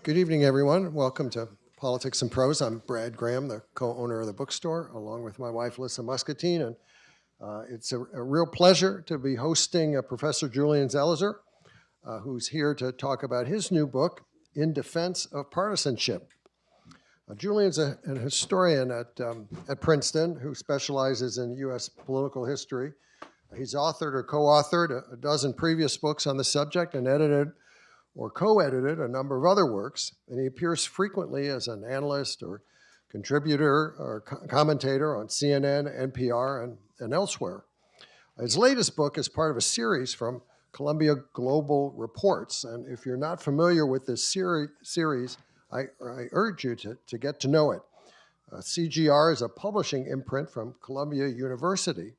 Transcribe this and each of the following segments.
Good evening, everyone. Welcome to Politics and Prose. I'm Brad Graham, the co-owner of the bookstore, along with my wife, Lissa Muscatine. And it's a real pleasure to be hosting Professor Julian Zelizer, who's here to talk about his new book, In Defense of Partisanship. Julian's an historian at Princeton who specializes in U.S. political history. He's authored or co-authored a dozen previous books on the subject and edited or co-edited a number of other works, and he appears frequently as an analyst or contributor or commentator on CNN, NPR, and elsewhere. His latest book is part of a series from Columbia Global Reports, and if you're not familiar with this series, I urge you to get to know it. CGR is a publishing imprint from Columbia University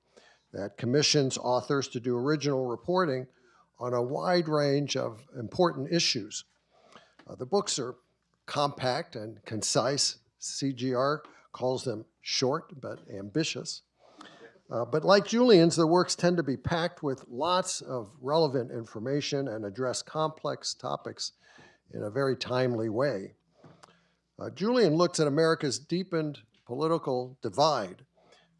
that commissions authors to do original reporting on a wide range of important issues. The books are compact and concise. CGR calls them short but ambitious. But like Julian's, the works tend to be packed with lots of relevant information and address complex topics in a very timely way. Julian looks at America's deepened political divide,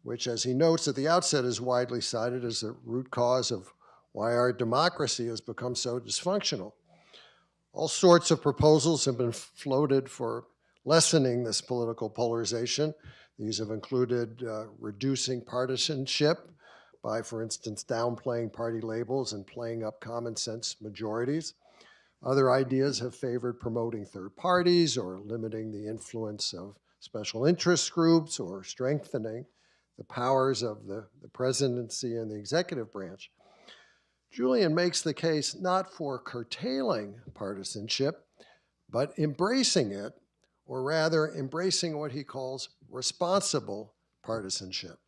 which, as he notes at the outset, is widely cited as the root cause of why our democracy has become so dysfunctional. All sorts of proposals have been floated for lessening this political polarization. These have included reducing partisanship by, for instance, downplaying party labels and playing up common sense majorities. Other ideas have favored promoting third parties or limiting the influence of special interest groups or strengthening the powers of the presidency and the executive branch. Julian makes the case not for curtailing partisanship, but embracing it, or rather embracing what he calls responsible partisanship.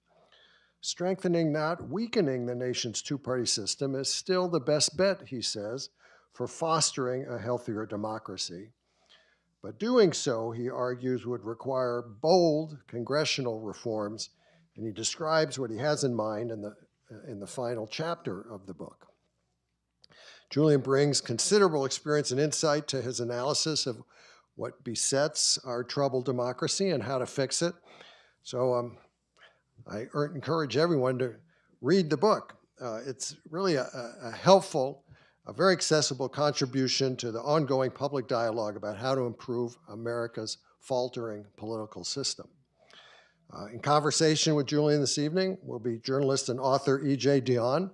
Strengthening, not weakening the nation's two-party system is still the best bet, he says, for fostering a healthier democracy. But doing so, he argues, would require bold congressional reforms, and he describes what he has in mind in the final chapter of the book. Julian brings considerable experience and insight to his analysis of what besets our troubled democracy and how to fix it. So I encourage everyone to read the book. It's really a helpful, a very accessible contribution to the ongoing public dialogue about how to improve America's faltering political system. In conversation with Julian this evening will be journalist and author E.J. Dionne,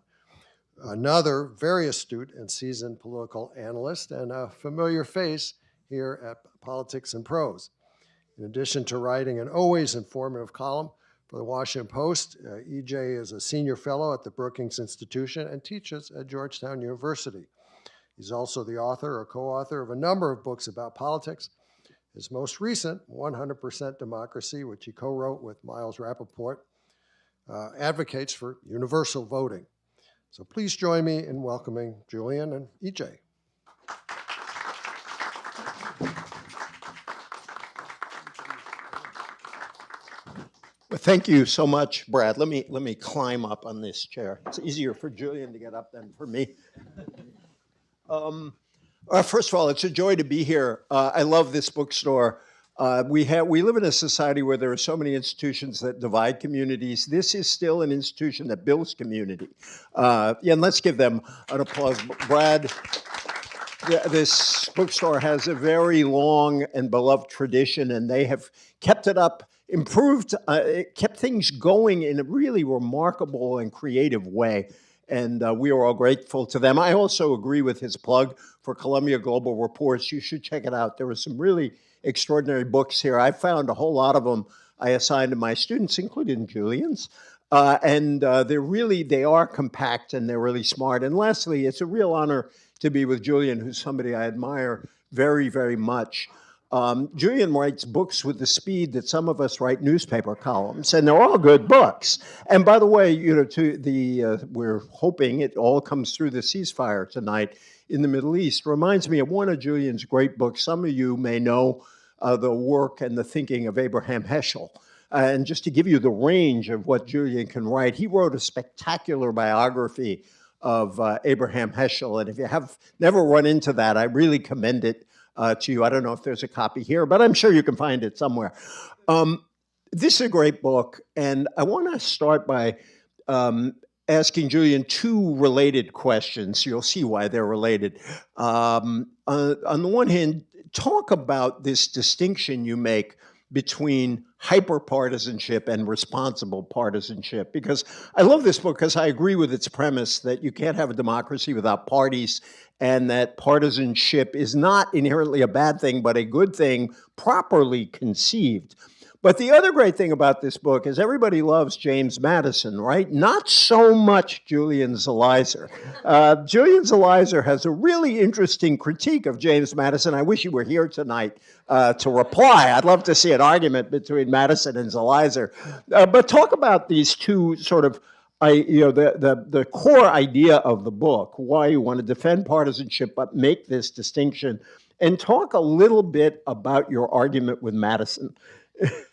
another very astute and seasoned political analyst and a familiar face here at Politics and Prose. In addition to writing an always informative column for the Washington Post, E.J. is a senior fellow at the Brookings Institution and teaches at Georgetown University. He's also the author or co-author of a number of books about politics. His most recent, 100% Democracy, which he co-wrote with Miles Rappaport, advocates for universal voting. So please join me in welcoming Julian and E.J. Well, thank you so much, Brad. Let me climb up on this chair. It's easier for Julian to get up than for me. First of all, it's a joy to be here. I love this bookstore. We live in a society where there are so many institutions that divide communities. This is still an institution that builds community. And let's give them an applause. Brad, this bookstore has a very long and beloved tradition, and they have kept it up, improved, kept things going in a really remarkable and creative way. And we are all grateful to them. I also agree with his plug for Columbia Global Reports. You should check it out. There were some really extraordinary books here. I found a whole lot of them I assigned to my students, including Julian's. They are compact and they're really smart. And lastly, it's a real honor to be with Julian, who's somebody I admire very, very much. Julian writes books with the speed that some of us write newspaper columns, and they're all good books. And by the way, we're hoping it all comes through the ceasefire tonight in the Middle East. Reminds me of one of Julian's great books. Some of you may know the work and the thinking of Abraham Heschel. And just to give you the range of what Julian can write, he wrote a spectacular biography of Abraham Heschel. And if you have never run into that, I really commend it to you. I don't know if there's a copy here, but I'm sure you can find it somewhere. This is a great book, and I want to start by asking Julian two related questions. You'll see why they're related. On the one hand, talk about this distinction you make between hyper-partisanship and responsible partisanship, because I love this book because I agree with its premise that you can't have a democracy without parties, and that partisanship is not inherently a bad thing, but a good thing properly conceived. But the other great thing about this book is everybody loves James Madison, right? Not so much Julian Zelizer. Julian Zelizer has a really interesting critique of James Madison. I wish you were here tonight to reply. I'd love to see an argument between Madison and Zelizer. But talk about these two sort of, the core idea of the book, why you want to defend partisanship but make this distinction, and talk a little bit about your argument with Madison.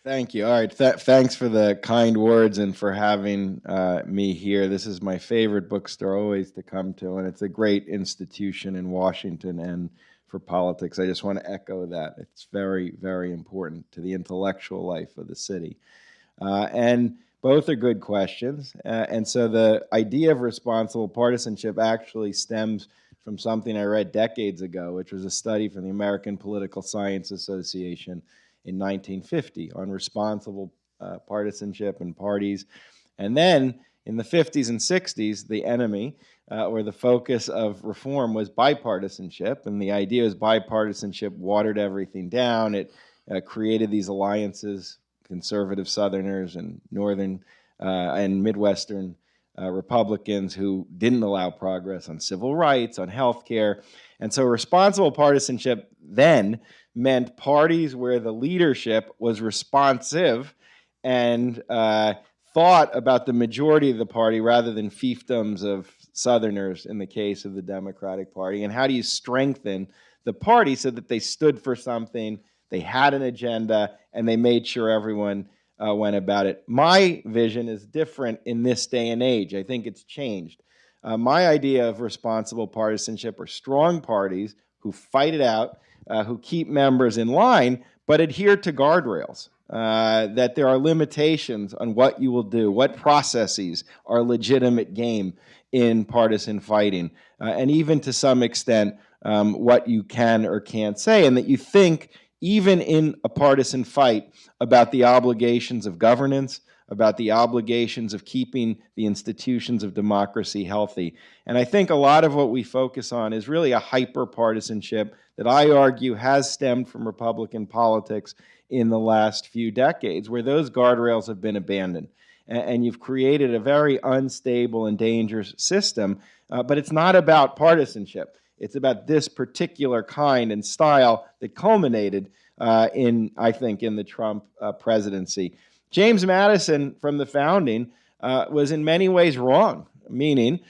Thank you. All right. Thanks for the kind words and for having me here. This is my favorite bookstore always to come to, and it's a great institution in Washington and for politics. I just want to echo that. It's very, very important to the intellectual life of the city. And both are good questions. And so the idea of responsible partisanship actually stems from something I read decades ago, which was a study from the American Political Science Association in 1950 on responsible partisanship and parties. And then in the 50s and 60s, the enemy or the focus of reform was bipartisanship. And the idea is bipartisanship watered everything down. It created these alliances, conservative Southerners and Northern and Midwestern Republicans who didn't allow progress on civil rights, on health care. And so responsible partisanship then meant parties where the leadership was responsive and thought about the majority of the party rather than fiefdoms of Southerners in the case of the Democratic Party. And how do you strengthen the party so that they stood for something, they had an agenda, and they made sure everyone went about it? My vision is different in this day and age. I think it's changed. My idea of responsible partisanship are strong parties who fight it out, who keep members in line, but adhere to guardrails, that there are limitations on what you will do, what processes are legitimate game in partisan fighting, and even to some extent what you can or can't say, and that you think, even in a partisan fight, about the obligations of governance, about the obligations of keeping the institutions of democracy healthy. And I think a lot of what we focus on is really a hyper-partisanship that I argue has stemmed from Republican politics in the last few decades, where those guardrails have been abandoned. And you've created a very unstable and dangerous system, but it's not about partisanship. It's about this particular kind and style that culminated I think, in the Trump presidency. James Madison, from the founding, was in many ways wrong, meaning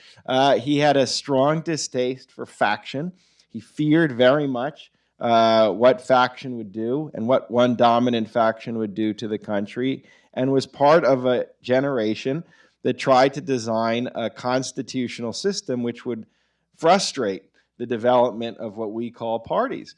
he had a strong distaste for faction. He feared very much what faction would do and what one dominant faction would do to the country, and was part of a generation that tried to design a constitutional system which would frustrate the development of what we call parties.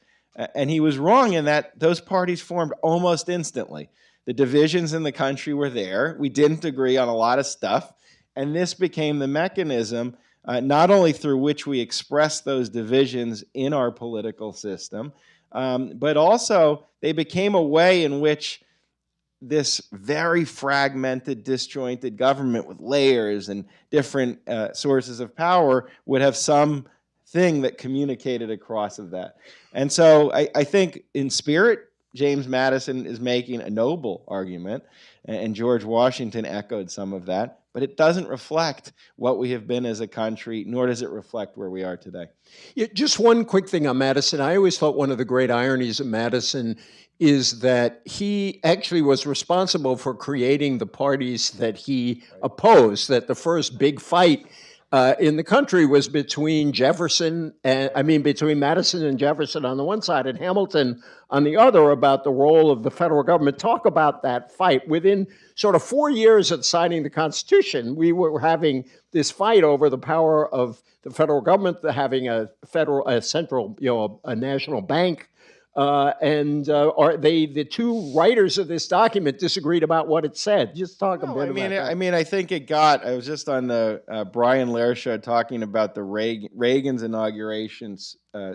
And he was wrong in that those parties formed almost instantly. The divisions in the country were there. We didn't agree on a lot of stuff. And this became the mechanism not only through which we express those divisions in our political system, but also they became a way in which this very fragmented, disjointed government with layers and different sources of power would have some thing that communicated across of that. And so I think in spirit, James Madison is making a noble argument, and George Washington echoed some of that, but it doesn't reflect what we have been as a country, nor does it reflect where we are today. Yeah, just one quick thing on Madison. I always thought one of the great ironies of Madison is that he actually was responsible for creating the parties that he opposed, that the first big fight in the country was between between Madison and Jefferson on the one side and Hamilton on the other, about the role of the federal government. Talk about that fight. Within sort of 4 years of signing the Constitution, we were having this fight over the power of the federal government, having a central, a national bank. The two writers of this document disagreed about what it said. Just talk a bit about that. I think I was just on the Brian Lehrer show talking about the Reagan's inauguration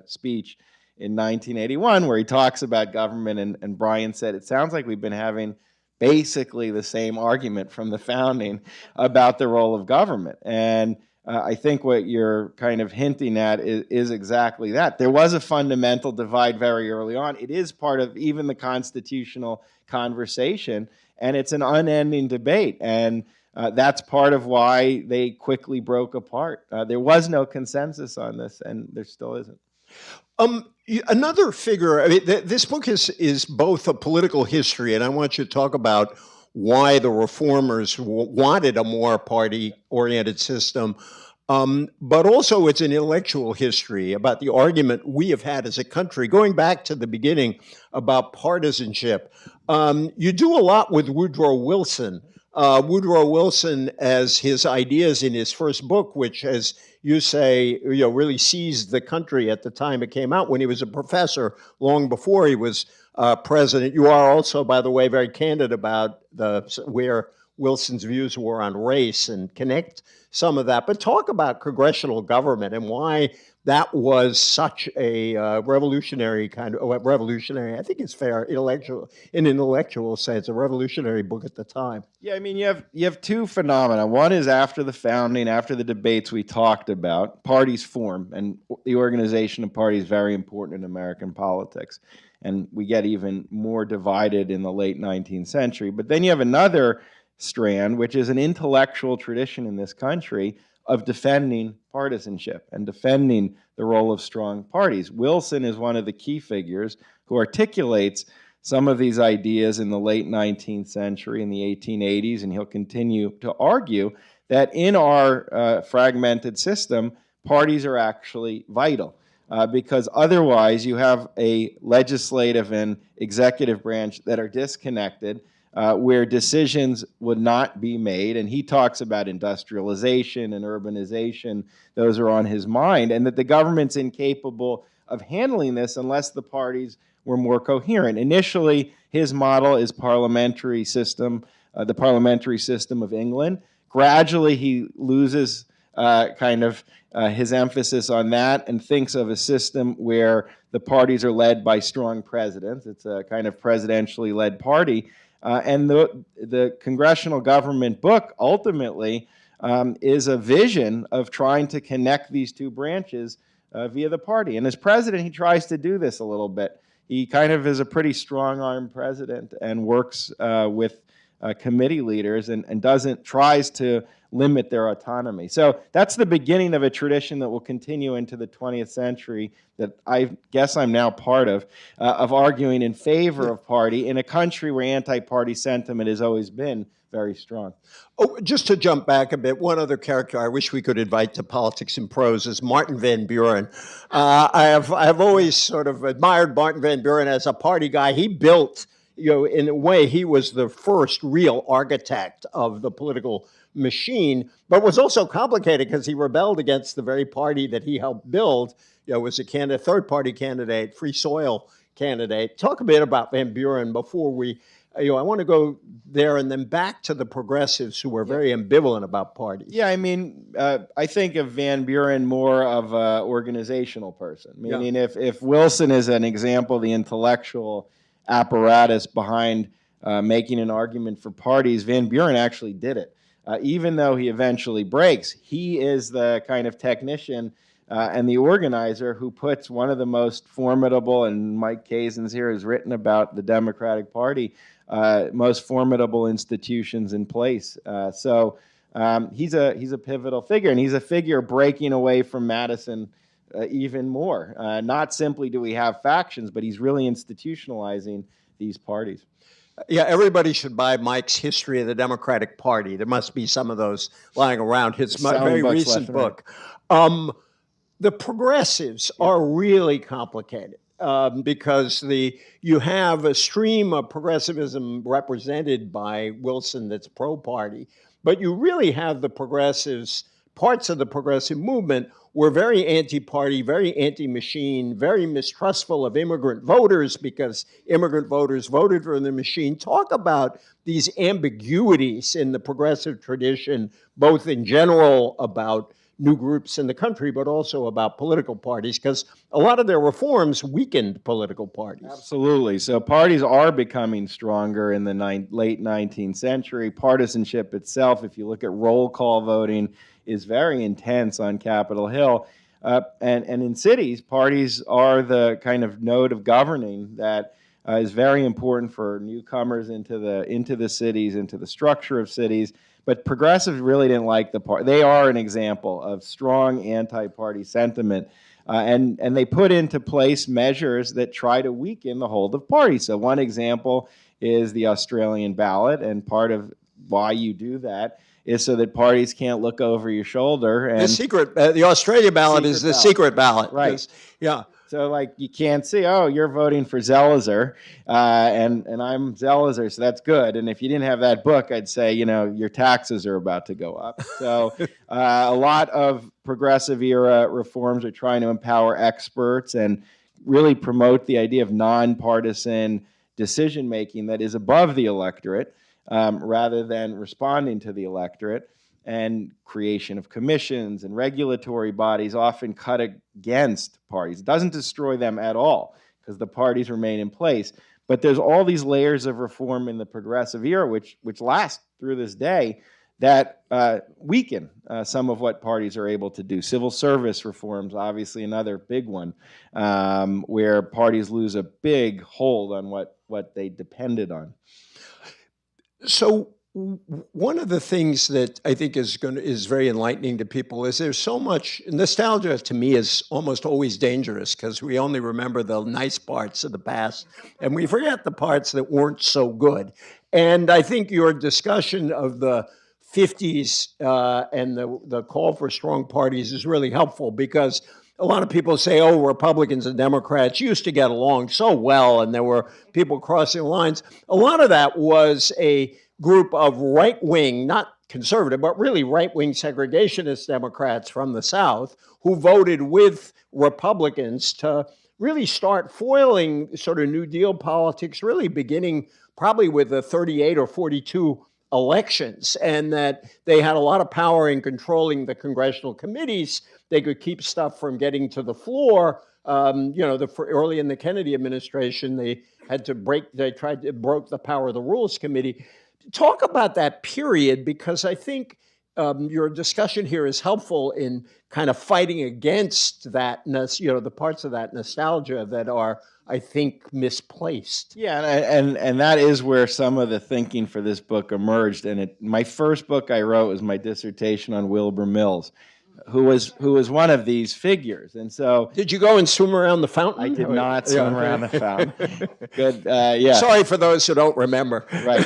speech in 1981, where he talks about government, and Brian said, it sounds like we've been having basically the same argument from the founding about the role of government. And I think what you're kind of hinting at is exactly that. There was a fundamental divide very early on. It is part of even the constitutional conversation, and it's an unending debate. And that's part of why they quickly broke apart. There was no consensus on this, and there still isn't. Another figure, this book is both a political history, and I want you to talk about why the reformers wanted a more party-oriented system, but also it's an intellectual history about the argument we have had as a country, going back to the beginning, about partisanship. You do a lot with Woodrow Wilson. Woodrow Wilson, as his ideas in his first book, which, as you say, really seized the country at the time it came out, when he was a professor, long before he was president. You are also, by the way, very candid about where Wilson's views were on race, and connect some of that. But talk about congressional government and why that was such a revolutionary, I think it's fair, in an intellectual sense, a revolutionary book at the time. Yeah, you have two phenomena. One is after the founding, after the debates we talked about, parties form, and the organization of parties is very important in American politics. And we get even more divided in the late 19th century. But then you have another strand, which is an intellectual tradition in this country of defending partisanship and defending the role of strong parties. Wilson is one of the key figures who articulates some of these ideas in the late 19th century, in the 1880s, and he'll continue to argue that in our fragmented system, parties are actually vital. Because otherwise you have a legislative and executive branch that are disconnected, where decisions would not be made. And he talks about industrialization and urbanization. Those are on his mind. And that the government's incapable of handling this unless the parties were more coherent. Initially, his model is parliamentary system, the parliamentary system of England. Gradually, he loses his emphasis on that and thinks of a system where the parties are led by strong presidents. It's a kind of presidentially led party. And the congressional government book ultimately is a vision of trying to connect these two branches via the party. And as president, he tries to do this a little bit. He kind of is a pretty strong-armed president and works with committee leaders and tries to limit their autonomy. So that's the beginning of a tradition that will continue into the 20th century that I guess I'm now part of arguing in favor of party in a country where anti-party sentiment has always been very strong. Oh, just to jump back a bit, one other character I wish we could invite to Politics and Prose is Martin Van Buren. I have always sort of admired Martin Van Buren as a party guy. He built, in a way, he was the first real architect of the political machine, but was also complicated because he rebelled against the very party that he helped build. Was a third-party candidate, free soil candidate. Talk a bit about Van Buren before we, I want to go there and then back to the progressives who were very ambivalent about parties. Yeah, I think of Van Buren more of an organizational person. Meaning if Wilson is an example, the intellectual apparatus behind making an argument for parties, Van Buren actually did it. Even though he eventually breaks, he is the kind of technician and the organizer who puts one of the most formidable, and Mike Kazins here has written about the Democratic Party, most formidable institutions in place. So he's a pivotal figure, and he's a figure breaking away from Madison even more. Not simply do we have factions, but he's really institutionalizing these parties. Yeah, everybody should buy Mike's History of the Democratic Party. There must be some of those lying around. It's my Selling very books recent left and right. book. The progressives are really complicated because you have a stream of progressivism represented by Wilson that's pro-party, but you really have the progressives, parts of the progressive movement were very anti-party, very anti-machine, very mistrustful of immigrant voters because immigrant voters voted for the machine. Talk about these ambiguities in the progressive tradition, both in general about new groups in the country, but also about political parties, because a lot of their reforms weakened political parties. Absolutely. So parties are becoming stronger in the late 19th century. Partisanship itself, if you look at roll call voting, is very intense on Capitol Hill. And in cities, parties are the kind of node of governing that is very important for newcomers into the cities, into the structure of cities. But progressives really didn't like the party. They are an example of strong anti-party sentiment. And they put into place measures that try to weaken the hold of parties. So one example is the Australian ballot, and part of why you do that is so that parties can't look over your shoulder. And the Australia ballot is the secret ballot. Right. Yeah. So, like, you can't see, oh, you're voting for Zelizer, and I'm Zelizer, so that's good. And if you didn't have that book, I'd say, your taxes are about to go up. So a lot of progressive era reforms are trying to empower experts and really promote the idea of nonpartisan decision-making that is above the electorate rather than responding to the electorate. And creation of commissions and regulatory bodies often cut against parties. It doesn't destroy them at all because the parties remain in place. But there's all these layers of reform in the progressive era, which last through this day, that weaken some of what parties are able to do. Civil service reforms, obviously another big one, where parties lose a big hold on what they depended on. So one of the things that I think is very enlightening to people is there's so much nostalgia. To me, is almost always dangerous because we only remember the nice parts of the past and we forget the parts that weren't so good. And I think your discussion of the 50s and the call for strong parties is really helpful because a lot of people say, oh, Republicans and Democrats used to get along so well and there were people crossing lines. A lot of that was a group of right-wing, not conservative, but really right-wing segregationist Democrats from the South who voted with Republicans to really start foiling sort of New Deal politics, really beginning probably with the 38 or 42 elections, and that they had a lot of power in controlling the congressional committees. They could keep stuff from getting to the floor. Early in the Kennedy administration, they broke the power of the Rules Committee. Talk about that period, because I think your discussion here is helpful in kind of fighting against that, the parts of that nostalgia that are, I think, misplaced. Yeah, and that is where some of the thinking for this book emerged. And my first book I wrote was my dissertation on Wilbur Mills, who was one of these figures. And so, did you go and swim around the fountain? I did not swim around the fountain. Good, yeah. Sorry for those who don't remember. Right,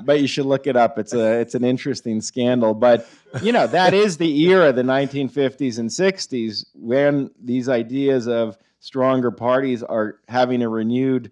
but you should look it up. It's an interesting scandal. But that is the era, the 1950s and 60s, when these ideas of stronger parties are having a renewed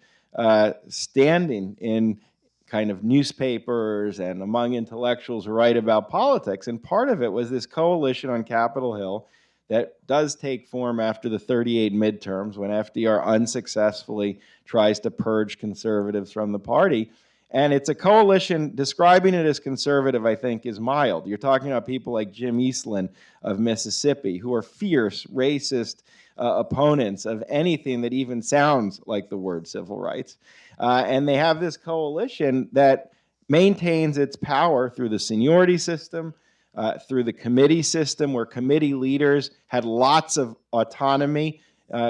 standing in kind of newspapers and among intellectuals who write about politics. And part of it was this coalition on Capitol Hill that does take form after the 38 midterms when FDR unsuccessfully tries to purge conservatives from the party. And it's a coalition. Describing it as conservative, I think, is mild. You're talking about people like Jim Eastland of Mississippi, who are fierce, racist opponents of anything that even sounds like the word civil rights. And they have this coalition that maintains its power through the seniority system, through the committee system, where committee leaders had lots of autonomy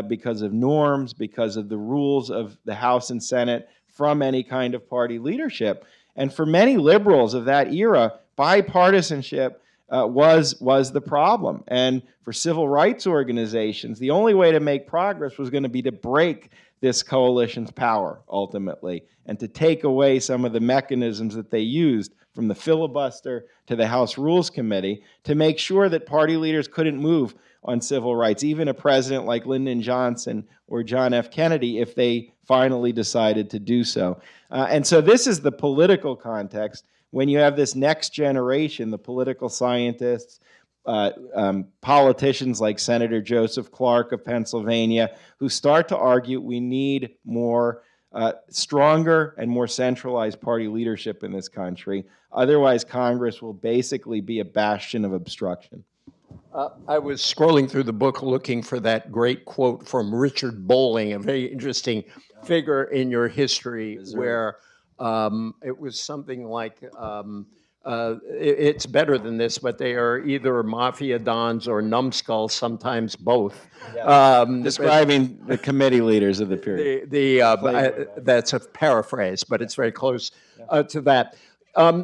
because of norms, because of the rules of the House and Senate from any kind of party leadership. And for many liberals of that era, bipartisanship was the problem. And for civil rights organizations, the only way to make progress was going to be to break this coalition's power, ultimately, and to take away some of the mechanisms that they used, from the filibuster to the House Rules Committee, to make sure that party leaders couldn't move on civil rights, even a president like Lyndon Johnson or John F. Kennedy, if they finally decided to do so. And so this is the political context when you have this next generation, the political scientists, politicians like Senator Joseph Clark of Pennsylvania, who start to argue we need more stronger and more centralized party leadership in this country. Otherwise, Congress will basically be a bastion of obstruction. I was scrolling through the book looking for that great quote from Richard Bolling, a very interesting figure in your history, where it was something like, it's better than this, but they are either mafia dons or numbskulls, sometimes both. Yeah. Describing the committee leaders of the period. That's a paraphrase, but it's very close to that.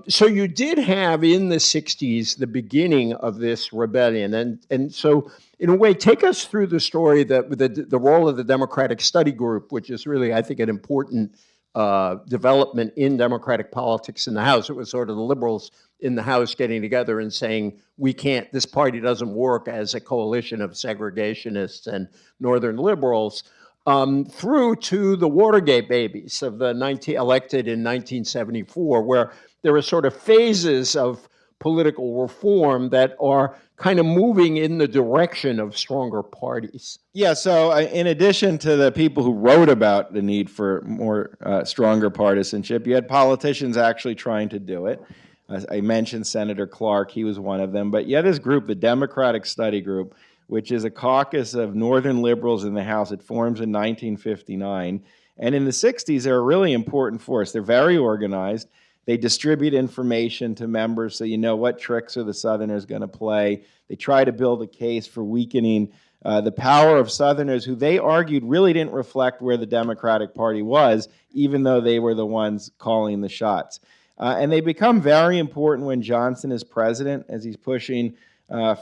So you did have in the 60s the beginning of this rebellion. And so in a way, take us through the story, the role of the Democratic Study Group, which is really, I think, an important development in democratic politics in the House. It was sort of the liberals in the House getting together and saying, this party doesn't work as a coalition of segregationists and Northern liberals, through to the Watergate babies of the elected in 1974, where there are sort of phases of political reform that are kind of moving in the direction of stronger parties. Yeah, so in addition to the people who wrote about the need for more stronger partisanship, you had politicians actually trying to do it. As I mentioned Senator Clark, he was one of them. But you had this group, the Democratic Study Group, which is a caucus of Northern liberals in the House. It forms in 1959. And in the 60s, they're a really important force. They're very organized. They distribute information to members so you know what tricks are the Southerners going to play. They try to build a case for weakening the power of Southerners, who they argued really didn't reflect where the Democratic Party was, even though they were the ones calling the shots. And they become very important when Johnson is president, as he's pushing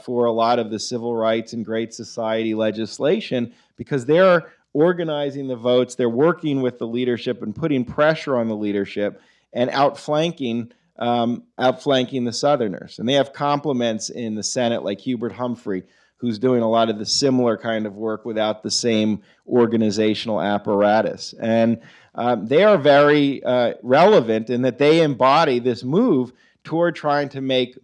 for a lot of the civil rights and Great Society legislation, because they're organizing the votes, they're working with the leadership and putting pressure on the leadership and outflanking the Southerners. And they have complements in the Senate like Hubert Humphrey, who's doing a lot of the similar kind of work without the same organizational apparatus. And they are very relevant in that they embody this move toward trying to make a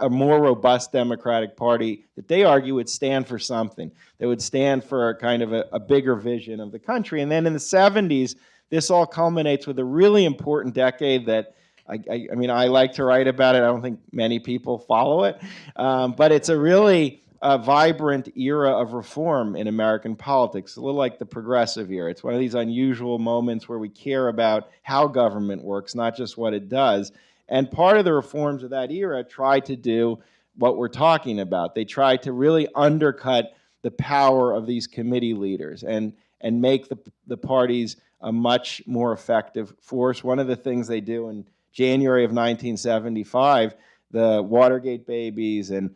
more robust Democratic Party that they argue would stand for something, that would stand for a kind of a bigger vision of the country. And then in the 70s, this all culminates with a really important decade that, I mean, I like to write about it. I don't think many people follow it. But it's a really vibrant era of reform in American politics, a little like the progressive era. It's one of these unusual moments where we care about how government works, not just what it does. And part of the reforms of that era try to do what we're talking about. They try to really undercut the power of these committee leaders and make the parties a much more effective force. One of the things they do in January of 1975, the Watergate babies and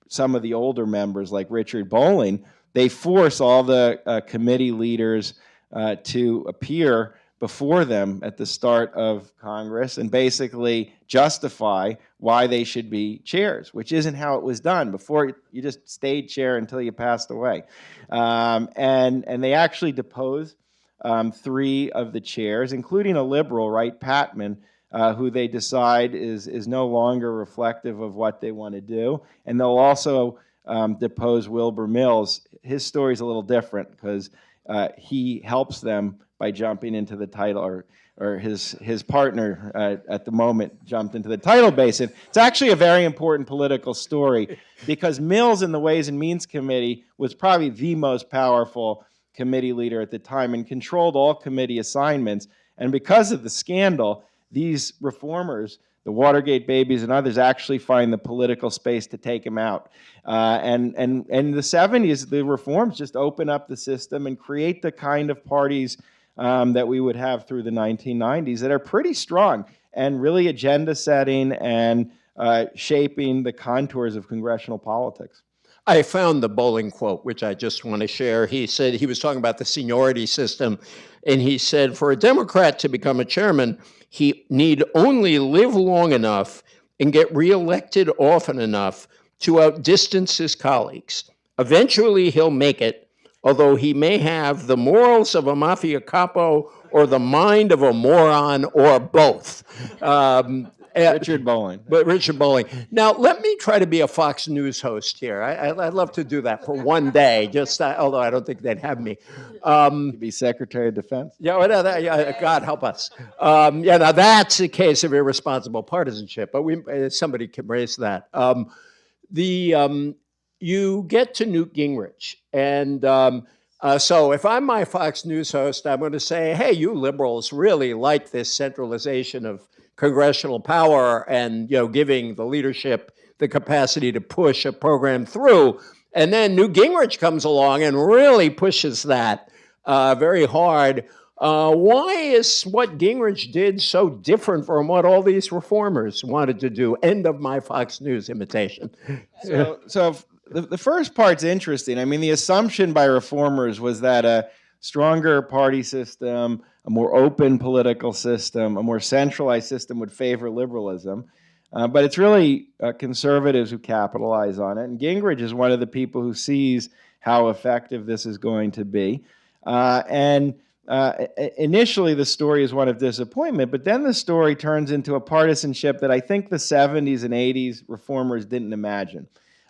some of the older members like Richard Bolling, they force all the committee leaders to appear before them at the start of Congress and basically justify why they should be chairs, which isn't how it was done. Before, you just stayed chair until you passed away. And they actually depose 3 of the chairs, including a liberal, Wright Patman, who they decide is no longer reflective of what they want to do. And they'll also depose Wilbur Mills. His story's a little different because he helps them by jumping into the title, or his partner at the moment jumped into the title basin. It's actually a very important political story because Mills in the Ways and Means Committee was probably the most powerful committee leader at the time and controlled all committee assignments. And because of the scandal, these reformers, the Watergate babies and others, actually find the political space to take him out. And in the 70s, the reforms just open up the system and create the kind of parties that we would have through the 1990s that are pretty strong and really agenda setting and shaping the contours of congressional politics. I found the Bowling quote, which I just want to share. He said, he was talking about the seniority system, and he said, for a Democrat to become a chairman, he need only live long enough and get reelected often enough to outdistance his colleagues. Eventually, he'll make it, although he may have the morals of a mafia capo or the mind of a moron or both. Richard Bowling. But Richard Bowling. Now, let me try to be a Fox News host here. I'd love to do that for one day, just although I don't think they'd have me. To be Secretary of Defense. Yeah, well, God help us. Yeah, now that's a case of irresponsible partisanship, but somebody can raise that. You get to Newt Gingrich, and so if I'm my Fox News host, I'm going to say, hey, you liberals really like this centralization of congressional power and giving the leadership the capacity to push a program through. And then Newt Gingrich comes along and really pushes that very hard. Why is what Gingrich did so different from what all these reformers wanted to do? End of my Fox News imitation. So the first part's interesting. I mean, the assumption by reformers was that a stronger party system, a more open political system, a more centralized system would favor liberalism. But it's really conservatives who capitalize on it. And Gingrich is one of the people who sees how effective this is going to be. Initially, the story is one of disappointment, but then the story turns into a partisanship that I think the 70s and 80s reformers didn't imagine.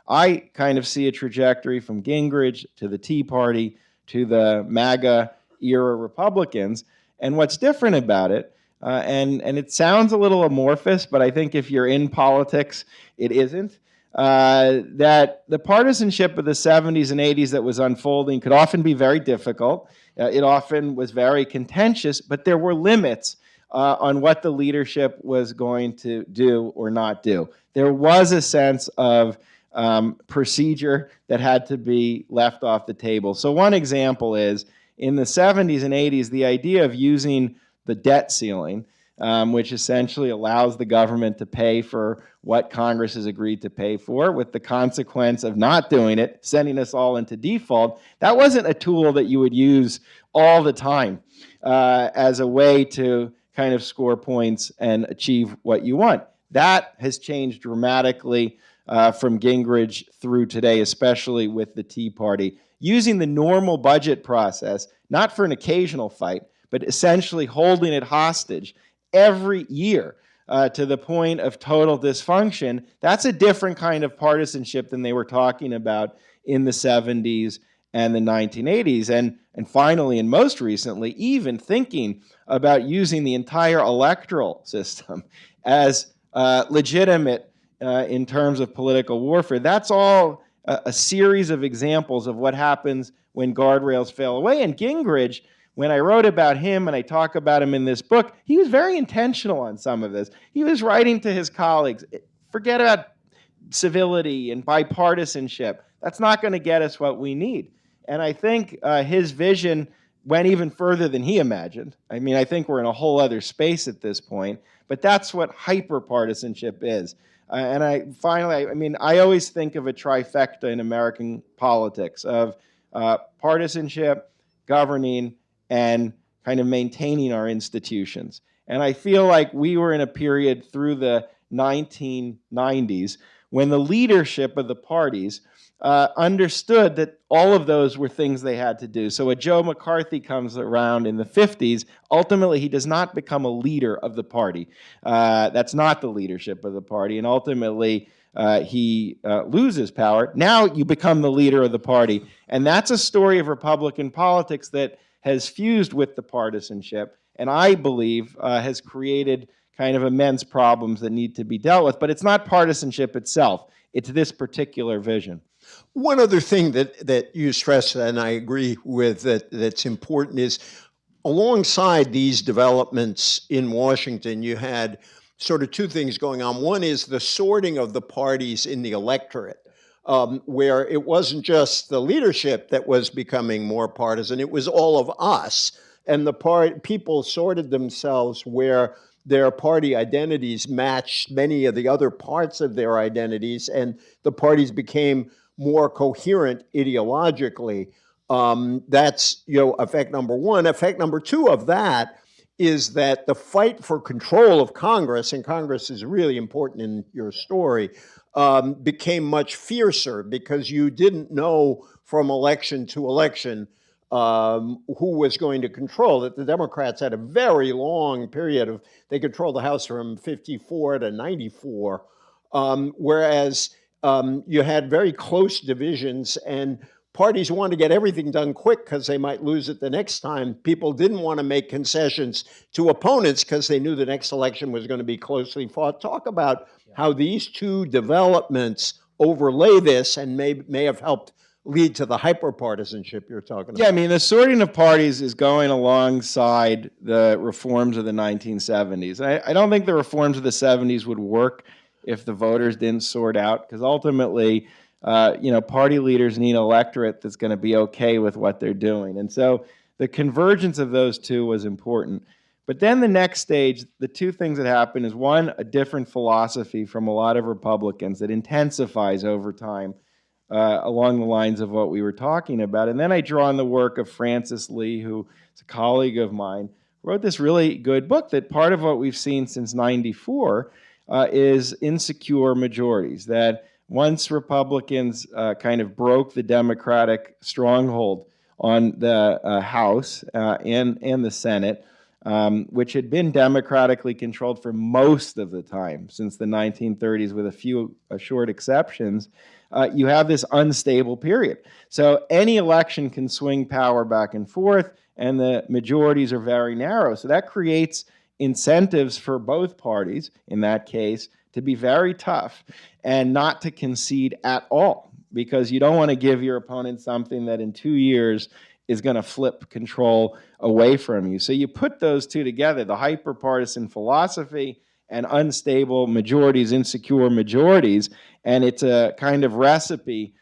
I kind of see a trajectory from Gingrich to the Tea Party to the MAGA era Republicans. And what's different about it, and it sounds a little amorphous, but I think if you're in politics, it isn't, that the partisanship of the 70s and 80s that was unfolding could often be very difficult. It often was very contentious, but there were limits on what the leadership was going to do or not do. There was a sense of procedure that had to be left off the table. So one example is, in the 70s and 80s, the idea of using the debt ceiling, which essentially allows the government to pay for what Congress has agreed to pay for, with the consequence of not doing it, sending us all into default, that wasn't a tool that you would use all the time as a way to kind of score points and achieve what you want. That has changed dramatically from Gingrich through today, especially with the Tea Party, using the normal budget process, not for an occasional fight, but essentially holding it hostage every year to the point of total dysfunction. That's a different kind of partisanship than they were talking about in the 70s and the 1980s. And finally, and most recently, even thinking about using the entire electoral system as legitimate in terms of political warfare. That's all a series of examples of what happens when guardrails fail away. And Gingrich, when I wrote about him and I talk about him in this book, he was very intentional on some of this. He was writing to his colleagues, forget about civility and bipartisanship. That's not going to get us what we need. And I think his vision went even further than he imagined. I mean, I think we're in a whole other space at this point, but that's what hyper-partisanship is. And I always think of a trifecta in American politics of partisanship, governing, and kind of maintaining our institutions. And I feel like we were in a period through the 1990s when the leadership of the parties understood that all of those were things they had to do. So when Joe McCarthy comes around in the 50s, ultimately he does not become a leader of the party. That's not the leadership of the party. And ultimately he loses power. Now you become the leader of the party. And that's a story of Republican politics that has fused with the partisanship, and I believe has created kind of immense problems that need to be dealt with. But it's not partisanship itself. It's this particular vision. One other thing that you stressed, and I agree with, that's important is, alongside these developments in Washington, you had sort of two things going on. One is the sorting of the parties in the electorate, where it wasn't just the leadership that was becoming more partisan, it was all of us. and the people sorted themselves where their party identities matched many of the other parts of their identities, and the parties became more coherent ideologically. That's effect number one. Effect number two of that is that the fight for control of Congress, and Congress is really important in your story, became much fiercer because you didn't know from election to election who was going to control it. The Democrats had a very long period of, they controlled the House from 54 to 94, whereas you had very close divisions, and parties wanted to get everything done quick because they might lose it the next time. People didn't want to make concessions to opponents because they knew the next election was going to be closely fought. Talk about how these two developments overlay this and may have helped lead to the hyper-partisanship you're talking about. Yeah, I mean, the sorting of parties is going alongside the reforms of the 1970s. I don't think the reforms of the 70s would work if the voters didn't sort out, because ultimately, party leaders need an electorate that's going to be okay with what they're doing. And so the convergence of those two was important. But then the next stage, the two things that happen is, one, a different philosophy from a lot of Republicans that intensifies over time along the lines of what we were talking about. And then I draw on the work of Francis Lee, who is a colleague of mine, wrote this really good book that part of what we've seen since '94 is insecure majorities, that once Republicans kind of broke the Democratic stronghold on the House and the Senate, which had been democratically controlled for most of the time since the 1930s, with a few short exceptions, you have this unstable period. So any election can swing power back and forth, and the majorities are very narrow. So that creates incentives for both parties, in that case, to be very tough and not to concede at all, because you don't want to give your opponent something that in 2 years is going to flip control away from you. So you put those two together, the hyper-partisan philosophy and unstable majorities, insecure majorities, and it's a kind of recipe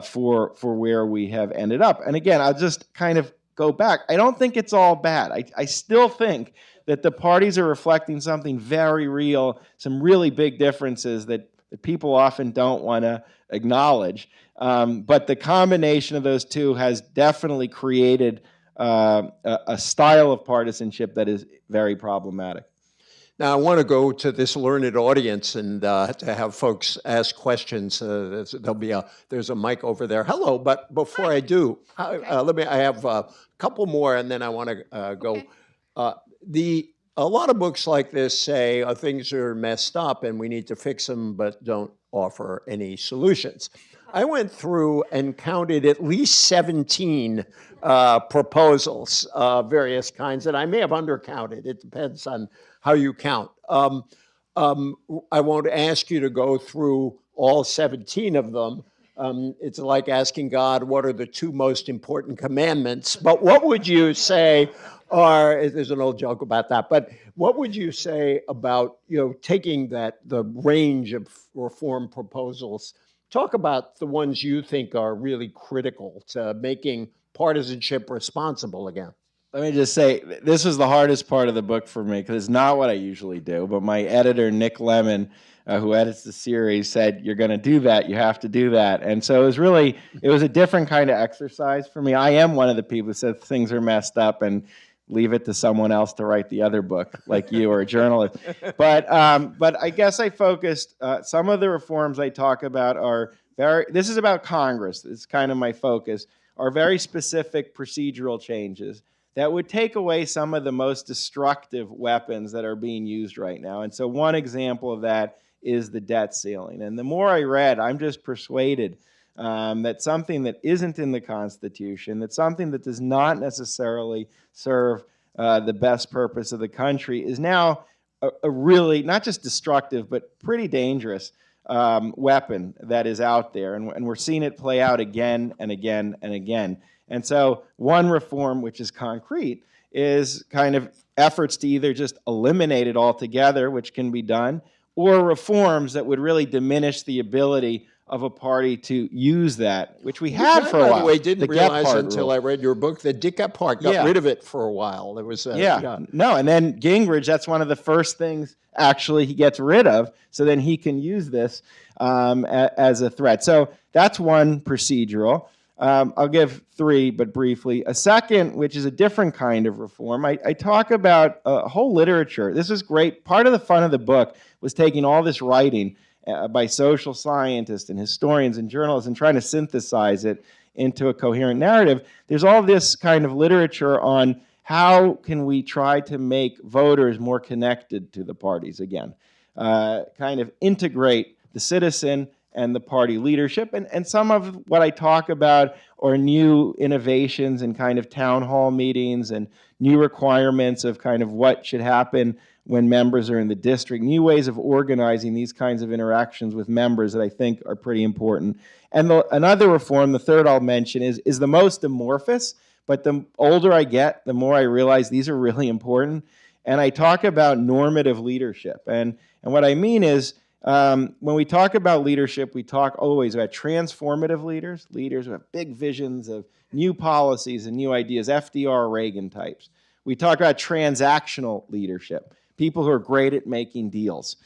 for where we have ended up. And again, I'll just kind of go back. I don't think it's all bad. I still think that the parties are reflecting something very real, some really big differences that people often don't want to acknowledge. But the combination of those two has definitely created a style of partisanship that is very problematic. Now, I want to go to this learned audience and to have folks ask questions. There's a mic over there. Hello, but before I do, I have a couple more, and then I want to go. Okay. A lot of books like this say things are messed up and we need to fix them, but don't offer any solutions. I went through and counted at least 17 proposals of various kinds, and I may have undercounted. It depends on how you count. I won't ask you to go through all 17 of them. It's like asking God, what are the two most important commandments? But what would you say there's an old joke about that, but what would you say about, taking the range of reform proposals? Talk about the ones you think are really critical to making partisanship responsible again. Let me just say, this was the hardest part of the book for me, because it's not what I usually do, but my editor, Nick Lemon, who edits the series, said, you're going to do that, you have to do that. And so it was a different kind of exercise for me. I am one of the people who said things are messed up and leave it to someone else to write the other book, like you or a journalist. But I guess I focused, some of the reforms I talk about this is about Congress, it's kind of my focus, are very specific procedural changes that would take away some of the most destructive weapons that are being used right now. And so one example of that is the debt ceiling. And the more I read, I'm just persuaded that something that isn't in the Constitution, that something that does not necessarily serve the best purpose of the country, is now a really, not just destructive, but pretty dangerous weapon that is out there. And we're seeing it play out again and again and again. And so one reform, which is concrete, is kind of efforts to either just eliminate it altogether, which can be done, or reforms that would really diminish the ability of a party to use that, which we had Which I, for a while. by the way, didn't realize Gephardt until rule. I read your book that Dick Gephardt got rid of it for a while. There was No, and then Gingrich, that's one of the first things actually he gets rid of, so then he can use this as a threat. So that's one procedural. I'll give three, but briefly. A second, which is a different kind of reform, I talk about a whole literature. This is great. Part of the fun of the book was taking all this writing by social scientists and historians and journalists and trying to synthesize it into a coherent narrative. There's all this kind of literature on how can we try to make voters more connected to the parties again, kind of integrate the citizen and the party leadership. And some of what I talk about are new innovations and kind of town hall meetings and new requirements of kind of what should happen when members are in the district, new ways of organizing these kinds of interactions with members that I think are pretty important. And another reform, the third I'll mention, is the most amorphous, but the older I get, the more I realize these are really important. And I talk about normative leadership. And what I mean is, when we talk about leadership, we talk always about transformative leaders who have big visions of new policies and new ideas, FDR, Reagan types. We talk about transactional leadership, people who are great at making deals,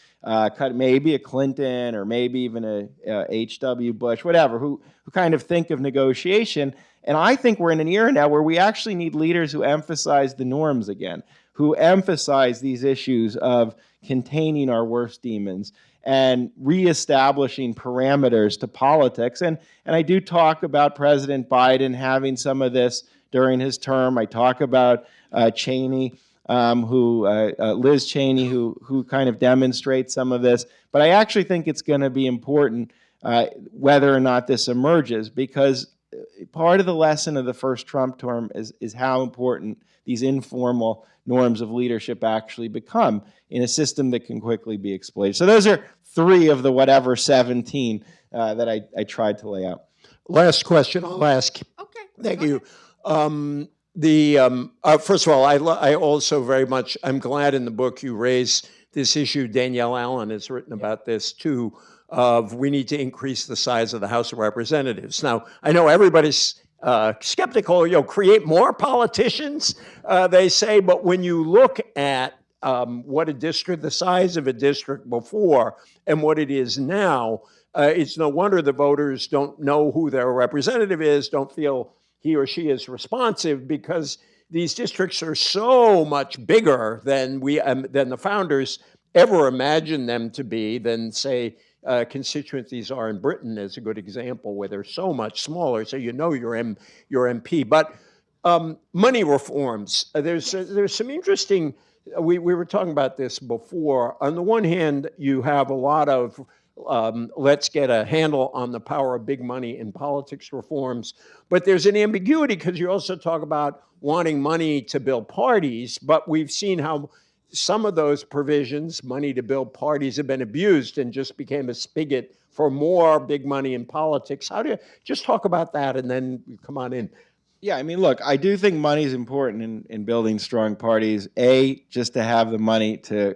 maybe a Clinton or maybe even a H.W. Bush, whatever, who kind of think of negotiation. And I think we're in an era now where we actually need leaders who emphasize the norms again, who emphasize these issues of containing our worst demons and reestablishing parameters to politics. And I do talk about President Biden having some of this during his term. I talk about Cheney, Liz Cheney, who kind of demonstrates some of this. But I actually think it's going to be important whether or not this emerges, because part of the lesson of the first Trump term is how important these informal norms of leadership actually become in a system that can quickly be exploited. So those are three of the whatever 17 that I tried to lay out. Last question I'll ask. Okay. Thank you. First of all, I also very much, I'm glad in the book you raise this issue. Danielle Allen has written about this too, of we need to increase the size of the House of Representatives. Now, I know everybody's skeptical, create more politicians, they say, but when you look at what the size of a district before and what it is now, it's no wonder the voters don't know who their representative is, don't feel he or she is responsive, because these districts are so much bigger than the founders ever imagined them to be, than, say, constituencies are in Britain is a good example, where they're so much smaller, so your MP. But money reforms, there's some interesting, we were talking about this before. On the one hand, you have a lot of let's get a handle on the power of big money in politics reforms. But there's an ambiguity, because you also talk about wanting money to build parties, but we've seen how some of those provisions, money to build parties, have been abused and just became a spigot for more big money in politics. How do you just talk about that and then come on in? Yeah, I mean, look, I do think money is important in building strong parties. Just to have the money to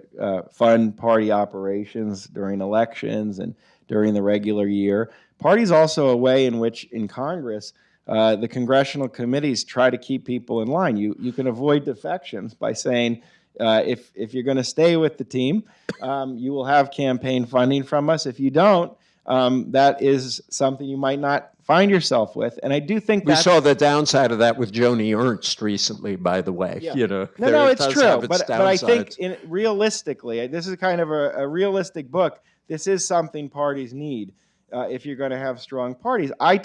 fund party operations during elections and during the regular year. Parties also a way in which in Congress, the congressional committees try to keep people in line. You can avoid defections by saying, if you're going to stay with the team, you will have campaign funding from us. If you don't, that is something you might not find yourself with. And I do think we saw the downside of that with Joni Ernst recently, by the way. Yeah. No, it's true. But I think realistically, this is kind of a realistic book. This is something parties need if you're going to have strong parties. I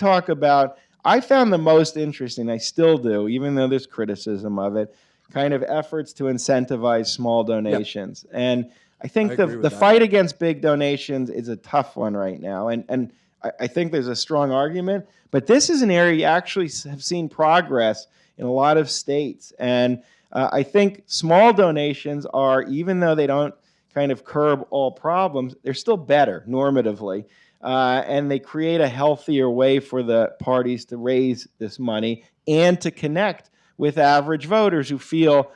found the most interesting, I still do, even though there's criticism of it, kind of efforts to incentivize small donations. Yep. And I think the fight against big donations is a tough one right now. And I think there's a strong argument, but this is an area you actually have seen progress in a lot of states. And I think small donations are, even though they don't kind of curb all problems, they're still better normatively. And they create a healthier way for the parties to raise this money and to connect with average voters who feel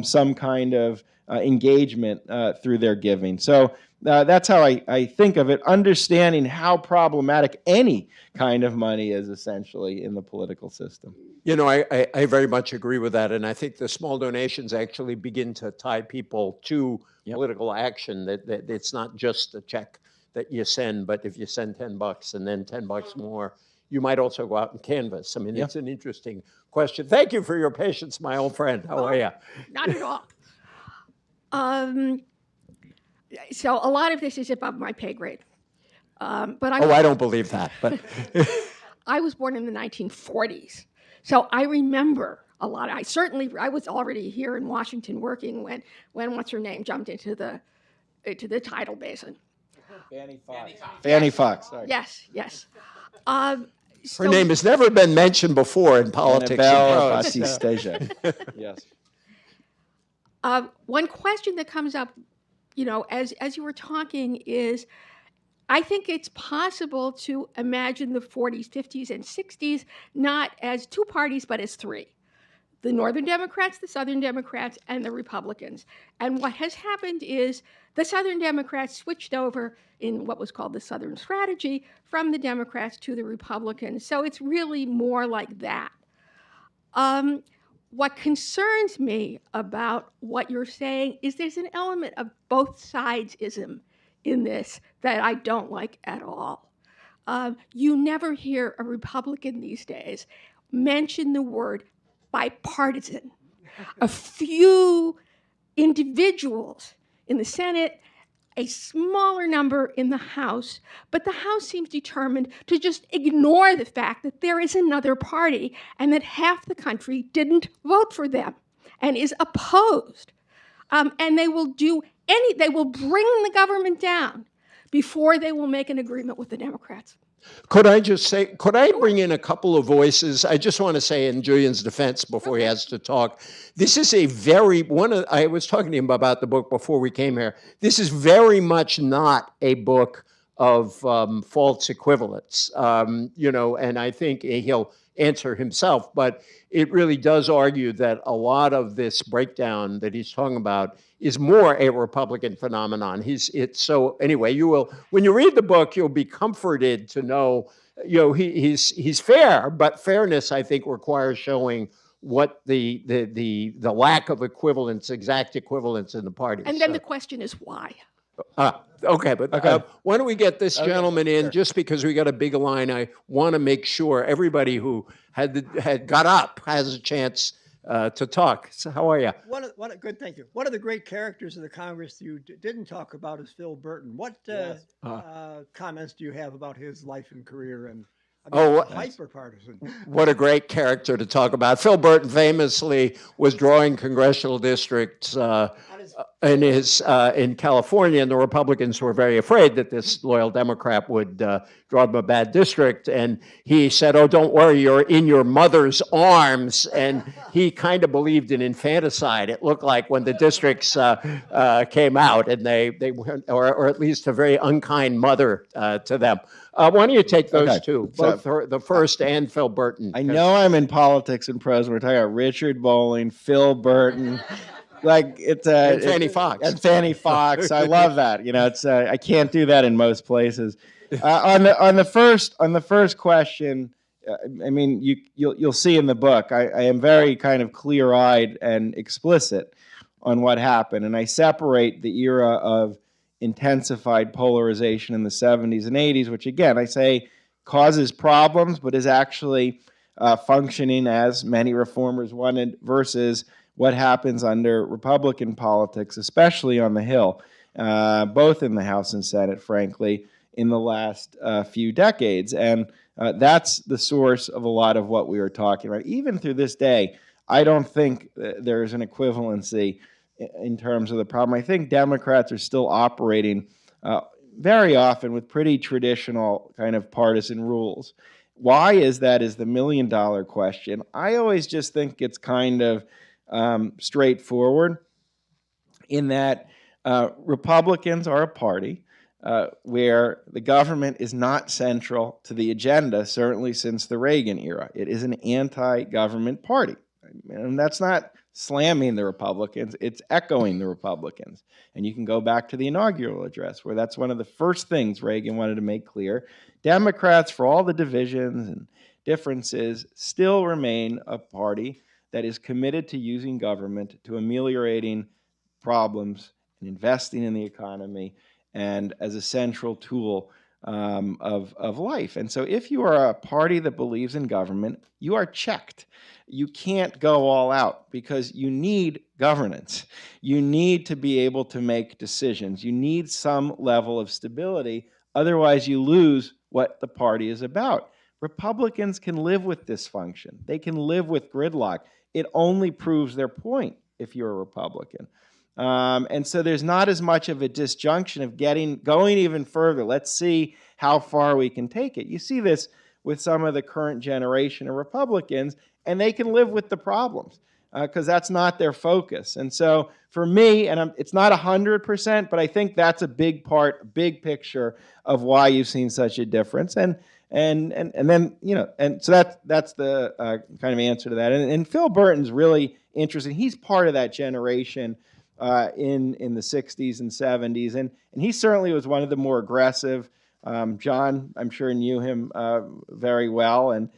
some kind of engagement through their giving. So that's how I think of it, understanding how problematic any kind of money is essentially in the political system. You know, I very much agree with that. And I think the small donations actually begin to tie people to political action, that it's not just a check that you send, but if you send $10 and then $10 more, you might also go out and canvass. I mean, it's an interesting question. Thank you for your patience, my old friend. How are you? Not at all. So a lot of this is above my pay grade. But I don't believe that. But I was born in the 1940s. So I remember a lot. I was already here in Washington working when what's her name jumped into the tidal basin. Fannie Fox. Fannie Fox. Sorry. Yes. Her name has never been mentioned before in politics. Yes. One question that comes up, as you were talking is, I think it's possible to imagine the 40s, 50s, and 60s not as two parties, but as three. The Northern Democrats, the Southern Democrats, and the Republicans. And what has happened is the Southern Democrats switched over in what was called the Southern Strategy from the Democrats to the Republicans. So it's really more like that. What concerns me about what you're saying is there's an element of both sidesism in this that I don't like at all. You never hear a Republican these days mention the word bipartisan. A few individuals in the Senate, a smaller number in the House, but the House seems determined to just ignore the fact that there is another party and that half the country didn't vote for them and is opposed. And they will they will bring the government down before they will make an agreement with the Democrats. Could I bring in a couple of voices? I just want to say in Julian's defense before he has to talk, this is I was talking to him about the book before we came here. This is very much not a book of false equivalence, and I think he'll answer himself, but it really does argue that a lot of this breakdown that he's talking about is more a Republican phenomenon. So anyway, when you read the book, you'll be comforted to know, he's fair, but fairness, I think, requires showing what the lack of equivalence, exact equivalence in the parties. And then the question is why? Okay, but why don't we get this gentleman in? Sure. Just because we got a big line, I want to make sure everybody who had got up has a chance to talk. So how are you? Good, thank you. One of the great characters of the Congress you didn't talk about is Phil Burton. What comments do you have about his life and career and hyper-partisan? What a great character to talk about. Phil Burton famously was drawing congressional districts in California, and the Republicans were very afraid that this loyal Democrat would draw them a bad district. And he said, "Oh, don't worry, you're in your mother's arms." And he kind of believed in infanticide. It looked like when the districts came out, and they were, or at least a very unkind mother to them. Why don't you take those two, both the first and Phil Burton? I know I'm in Politics and Prose. We're talking about Richard Bowling, Phil Burton. Like and Fannie Fox. And Fannie Fox. I love that. I can't do that in most places. On the first question, I mean, you'll see in the book, I am very kind of clear-eyed and explicit on what happened, and I separate the era of intensified polarization in the 70s and 80s, which again I say causes problems, but is actually functioning as many reformers wanted, versus what happens under Republican politics, especially on the Hill, both in the House and Senate, frankly, in the last few decades. And that's the source of a lot of what we were talking about. Even through this day, I don't think there's an equivalency in terms of the problem. I think Democrats are still operating very often with pretty traditional kind of partisan rules. Why is that is the million-dollar question. I always just think it's kind of straightforward in that Republicans are a party where the government is not central to the agenda, certainly since the Reagan era. It is an anti-government party. And that's not slamming the Republicans, it's echoing the Republicans. And you can go back to the inaugural address, where that's one of the first things Reagan wanted to make clear. Democrats, for all the divisions and differences, still remain a party that is committed to using government to ameliorating problems and investing in the economy and as a central tool of life. And so if you are a party that believes in government, you are checked. You can't go all out because you need governance. You need to be able to make decisions. You need some level of stability. Otherwise, you lose what the party is about. Republicans can live with dysfunction. They can live with gridlock. It only proves their point if you're a Republican. And so there's not as much of a disjunction of going even further. Let's see how far we can take it. You see this with some of the current generation of Republicans, and they can live with the problems because that's not their focus. And so for me, and it's not 100%, but I think that's a big part, a big picture of why you've seen such a difference. And then, you know, and so that's the kind of answer to that. And Phil Burton's really interesting. He's part of that generation in the 60s and 70s, and he certainly was one of the more aggressive. John, I'm sure, knew him very well and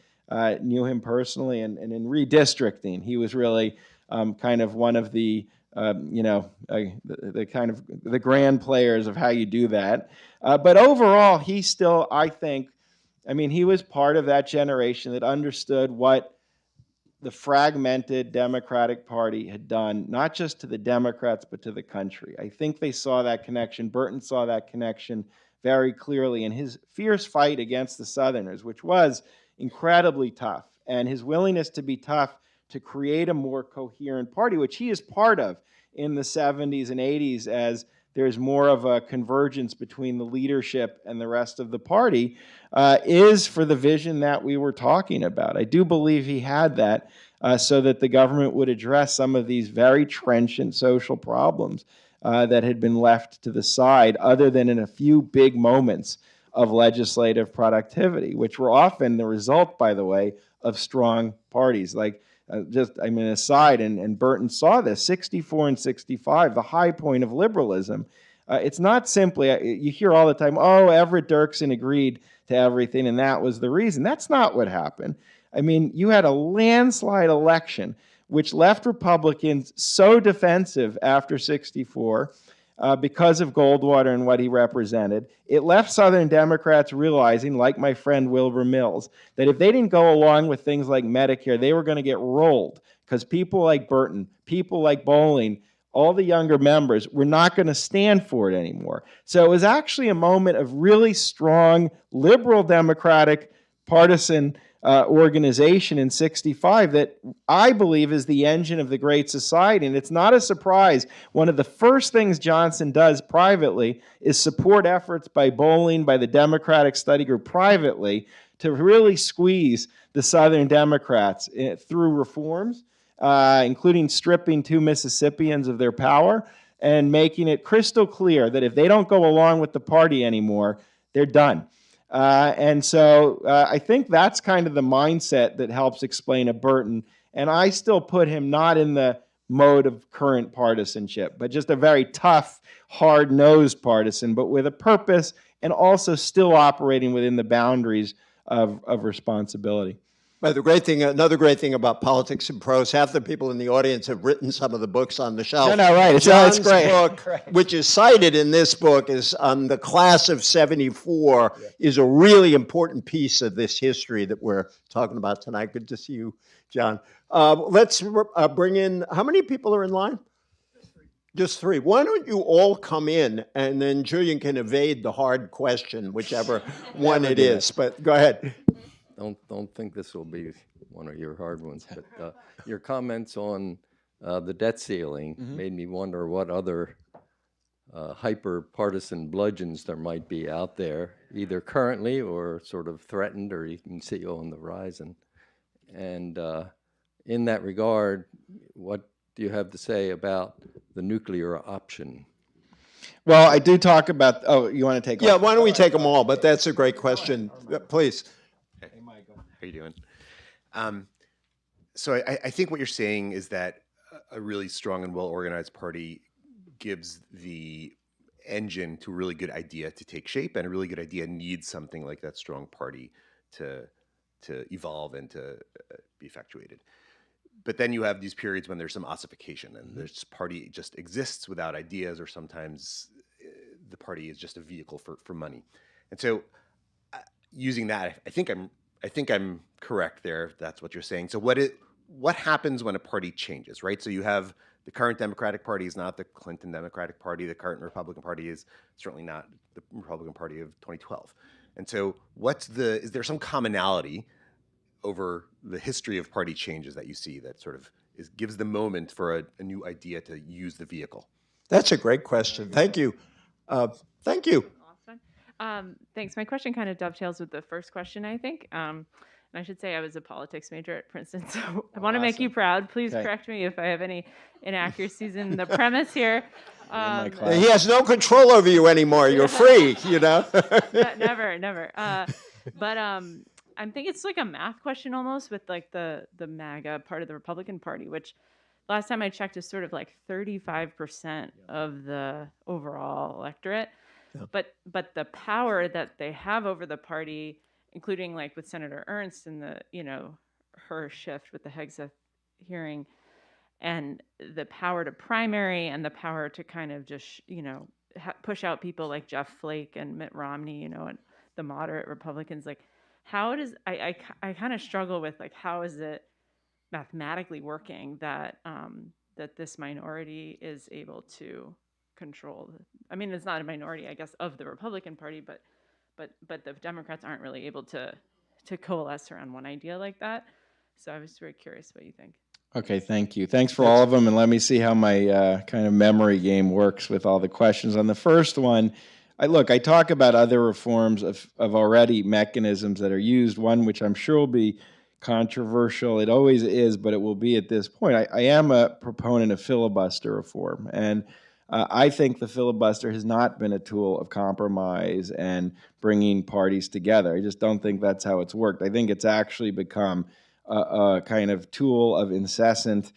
knew him personally, and in redistricting, he was really kind of one of the the kind of the grand players of how you do that. But overall, he still, I think, I mean, he was part of that generation that understood what the fragmented Democratic Party had done, not just to the Democrats, but to the country. I think they saw that connection. Burton saw that connection very clearly in his fierce fight against the Southerners, which was incredibly tough, and his willingness to be tough to create a more coherent party, which he is part of in the 70s and 80s as there's more of a convergence between the leadership and the rest of the party, is for the vision that we were talking about. I do believe he had that so that the government would address some of these very trenchant social problems that had been left to the side, other than in a few big moments of legislative productivity, which were often the result, by the way, of strong parties. Like, aside, and Burton saw this, 64 and 65, the high point of liberalism. It's not simply, you hear all the time, oh, Everett Dirksen agreed to everything, and that was the reason. That's not what happened. I mean, you had a landslide election, which left Republicans so defensive after 64 because of Goldwater and what he represented. It left Southern Democrats realizing, like my friend Wilbur Mills, that if they didn't go along with things like Medicare, they were going to get rolled because people like Burton, people like Bolling, all the younger members were not going to stand for it anymore. So it was actually a moment of really strong liberal Democratic partisan organization in 65 that I believe is the engine of the Great Society. And it's not a surprise. One of the first things Johnson does privately is support efforts by Bolling, by the Democratic Study Group privately, to really squeeze the Southern Democrats through reforms, including stripping 2 Mississippians of their power and making it crystal clear that if they don't go along with the party anymore, they're done. And so I think that's kind of the mindset that helps explain a Burton. And I still put him not in the mode of current partisanship, but just a very tough, hard-nosed partisan, but with a purpose and also still operating within the boundaries of responsibility. But another great thing about Politics and Prose, half the people in the audience have written some of the books on the shelf. No, right. John's great. book, which is cited in this book, is on the class of 74, is a really important piece of this history that we're talking about tonight. Good to see you, John. Let's bring in, how many people are in line? Just three. Why don't you all come in, and then Julian can evade the hard question, whichever one it is. But go ahead. Don't think this will be one of your hard ones, but your comments on the debt ceiling made me wonder what other hyper-partisan bludgeons there might be out there, either currently or sort of threatened or you can see on the horizon. And in that regard, what do you have to say about the nuclear option? Well, I do talk about, you want to take Yeah, why don't we take them all? But that's a great question. Please. How are you doing? So I think what you're saying is that a really strong and well-organized party gives the engine to a really good idea to take shape, and a really good idea needs something like that strong party to evolve and to be effectuated. But then you have these periods when there's some ossification, and this party just exists without ideas, or sometimes the party is just a vehicle for money. And so, using that, I think I'm correct there. If that's what you're saying. So what happens when a party changes, right? So you have the current Democratic Party is not the Clinton Democratic Party. The current Republican Party is certainly not the Republican Party of 2012. And so, is there some commonality over the history of party changes that you see that sort of gives the moment for a new idea to use the vehicle? That's a great question. Thank you. Thank you. Awesome. Thanks. My question kind of dovetails with the first question, I think. And I should say I was a politics major at Princeton, so I want to make you proud. Please correct me if I have any inaccuracies in the premise here. He has no control over you anymore. You're free, you know? Never. But I think it's like a math question almost, with like the MAGA part of the Republican Party, which last time I checked is sort of like 35% of the overall electorate. Yeah. But the power that they have over the party, including like with Senator Ernst and her shift with the Hegseth hearing, and the power to primary and the power to kind of just, push out people like Jeff Flake and Mitt Romney, and the moderate Republicans. Like, how does, I kind of struggle with, like, how is it mathematically working that that this minority is able to control? It's not a minority, I guess, of the Republican Party, but the Democrats aren't really able to coalesce around one idea like that. So I was very curious what you think. Okay, thank you. Thanks for all of them, and let me see how my kind of memory game works with all the questions. On the first one, I talk about other reforms of already mechanisms that are used, one which I'm sure will be controversial. It always is, but it will be at this point. I am a proponent of filibuster reform, and I think the filibuster has not been a tool of compromise and bringing parties together. I just don't think that's how it's worked. I think it's actually become a kind of tool of incessant,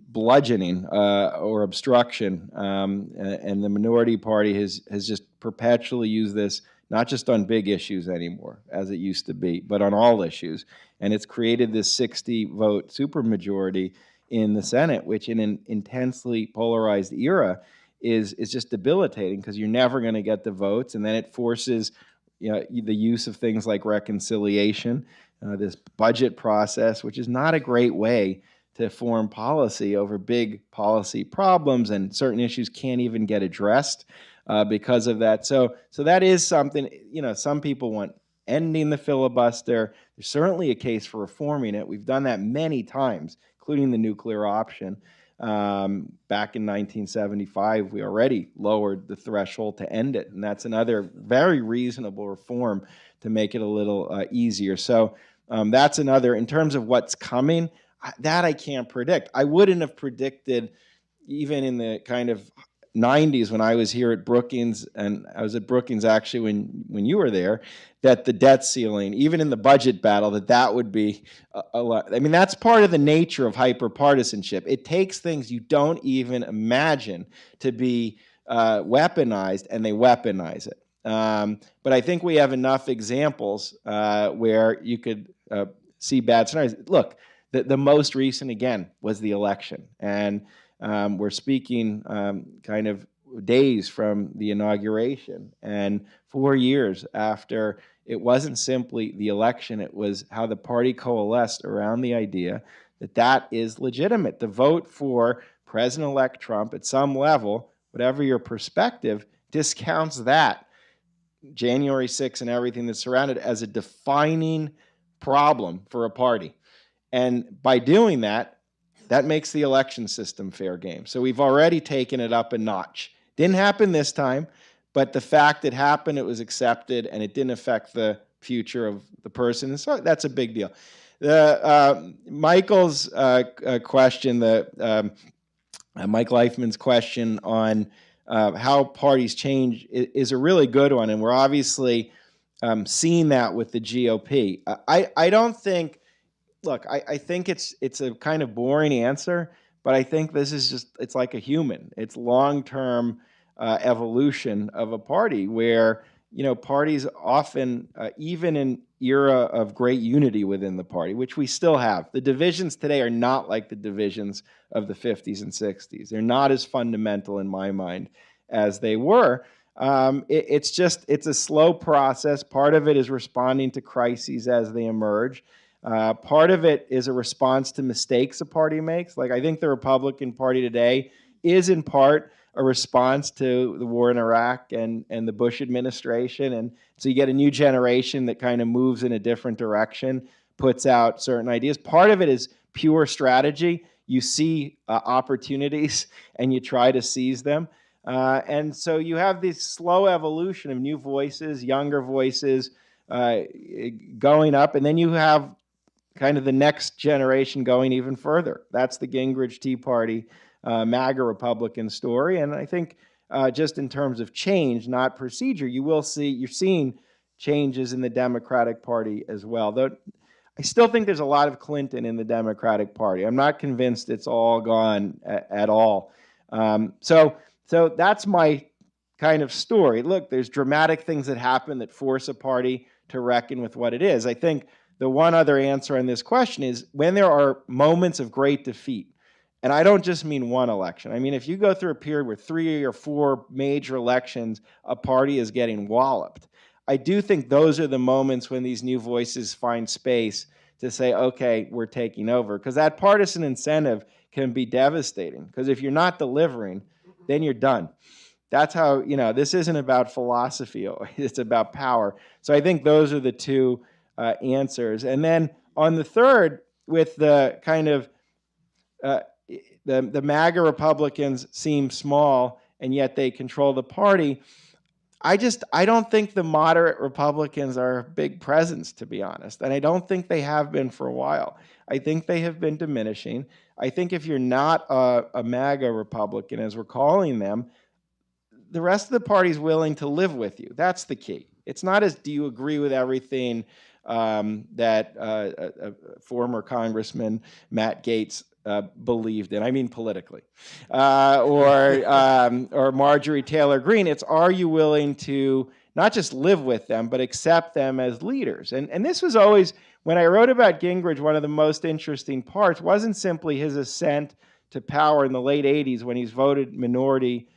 bludgeoning or obstruction, and the minority party has just perpetually used this, not just on big issues anymore, as it used to be, but on all issues. And it's created this 60-vote supermajority in the Senate, which in an intensely polarized era is just debilitating, because you're never going to get the votes, and then it forces the use of things like reconciliation, this budget process, which is not a great way to form policy over big policy problems, and certain issues can't even get addressed because of that. So that is something, some people want ending the filibuster. There's certainly a case for reforming it. We've done that many times, including the nuclear option. Back in 1975, we already lowered the threshold to end it, and that's another very reasonable reform to make it a little easier. So that's another. In terms of what's coming, that I can't predict. I wouldn't have predicted, even in the kind of 90s when I was here at Brookings, and I was at Brookings actually when you were there, that the debt ceiling, even in the budget battle, that would be a lot. That's part of the nature of hyperpartisanship. It takes things you don't even imagine to be weaponized, and they weaponize it. But I think we have enough examples where you could see bad scenarios. Look, the most recent, again, was the election. And we're speaking kind of days from the inauguration, and 4 years after. It wasn't simply the election, it was how the party coalesced around the idea that is legitimate. The vote for President-elect Trump, at some level, whatever your perspective, discounts that January 6th and everything that's surrounded as a defining problem for a party. And by doing that, that makes the election system fair game. So we've already taken it up a notch. Didn't happen this time, but the fact it happened, it was accepted, and it didn't affect the future of the person. And so that's a big deal. Michael's question, Mike Leifman's question on how parties change is a really good one, and we're obviously seeing that with the GOP. I don't think look, I think it's a kind of boring answer, but I think this is just, it's like a human. It's long-term evolution of a party where, parties often, even in era of great unity within the party, which we still have, the divisions today are not like the divisions of the 50s and 60s. They're not as fundamental in my mind as they were. It's a slow process. Part of it is responding to crises as they emerge. Part of it is a response to mistakes a party makes. Like, I think the Republican Party today is in part a response to the war in Iraq and the Bush administration. And so you get a new generation that kind of moves in a different direction, puts out certain ideas. Part of it is pure strategy. You see opportunities and you try to seize them. And so you have this slow evolution of new voices, younger voices going up. And then you have kind of the next generation going even further. That's the Gingrich Tea Party, MAGA Republican story. And I think just in terms of change, not procedure, you're seeing changes in the Democratic Party as well. Though I still think there's a lot of Clinton in the Democratic Party. I'm not convinced it's all gone at all. So that's my kind of story. Look, there's dramatic things that happen that force a party to reckon with what it is. I think the one other answer on this question is when there are moments of great defeat, and I don't just mean one election. I mean, if you go through a period where 3 or 4 major elections, a party is getting walloped, I do think those are the moments when these new voices find space to say, okay, we're taking over. Because that partisan incentive can be devastating. Because if you're not delivering, then you're done. That's how, this isn't about philosophy. It's about power. So I think those are the two answers. And then on the third, with the kind of the MAGA Republicans seem small and yet they control the party, I don't think the moderate Republicans are a big presence, to be honest. And I don't think they have been for a while. I think they have been diminishing. I think if you're not a MAGA Republican, as we're calling them, the rest of the party is willing to live with you. That's the key. It's not as, do you agree with everything that former Congressman Matt Gaetz believed in? I mean politically. Or Marjorie Taylor Greene. It's, are you willing to not just live with them, but accept them as leaders? And this was always, when I wrote about Gingrich, one of the most interesting parts wasn't simply his ascent to power in the late 80s when he's voted minority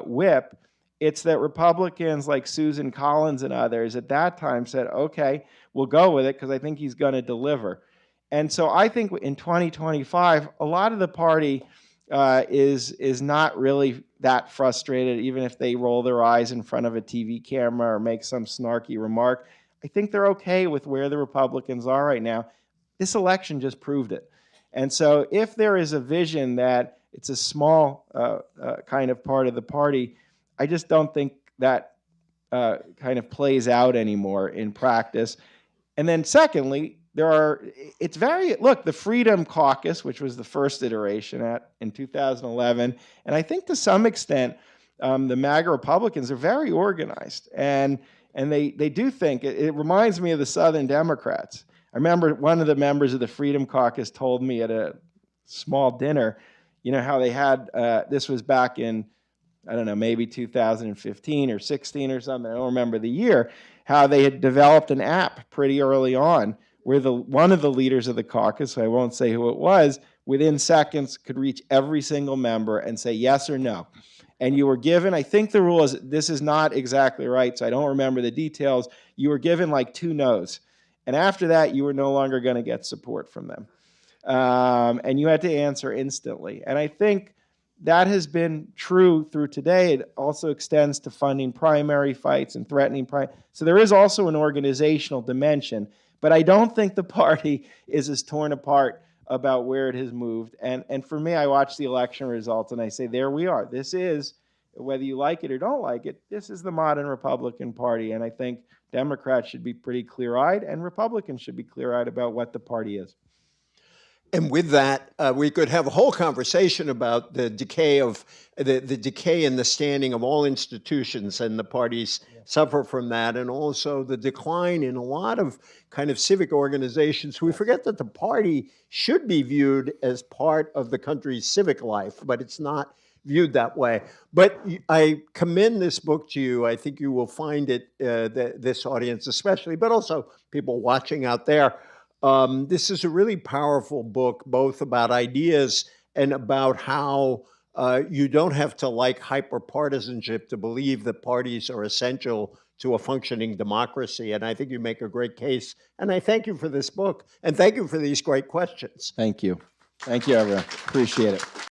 whip. It's that Republicans like Susan Collins and others at that time said, okay, we'll go with it because I think he's going to deliver. And so I think in 2025, a lot of the party is not really that frustrated, even if they roll their eyes in front of a TV camera or make some snarky remark. I think they're okay with where the Republicans are right now. This election just proved it. And so if there is a vision that it's a small kind of part of the party, I just don't think that kind of plays out anymore in practice. And then secondly, the Freedom Caucus, which was the first iteration in 2011, and I think to some extent, the MAGA Republicans are very organized, and they do think, it reminds me of the Southern Democrats. I remember one of the members of the Freedom Caucus told me at a small dinner, how they had, this was back in, I don't know, maybe 2015 or 16 or something, I don't remember the year, how they had developed an app pretty early on where one of the leaders of the caucus, I won't say who it was, within seconds could reach every single member and say yes or no. And you were given, I think the rule is, this is not exactly right, so I don't remember the details, you were given like 2 no's. And after that, you were no longer going to get support from them. And you had to answer instantly. And I think that has been true through today. It also extends to funding primary fights and threatening So there is also an organizational dimension. But I don't think the party is as torn apart about where it has moved. And for me, I watch the election results and I say, there we are. This is, whether you like it or don't like it, this is the modern Republican Party. And I think Democrats should be pretty clear-eyed and Republicans should be clear-eyed about what the party is. And with that, we could have a whole conversation about the decay of the decay in the standing of all institutions, and the parties suffer from that, and also the decline in a lot of kind of civic organizations. We forget that the party should be viewed as part of the country's civic life, but it's not viewed that way. But I commend this book to you. I think you will find it, this audience especially, but also people watching out there. This is a really powerful book, both about ideas and about how you don't have to like hyper-partisanship to believe that parties are essential to a functioning democracy. And I think you make a great case. And I thank you for this book. And thank you for these great questions. Thank you. Thank you, everyone. Appreciate it.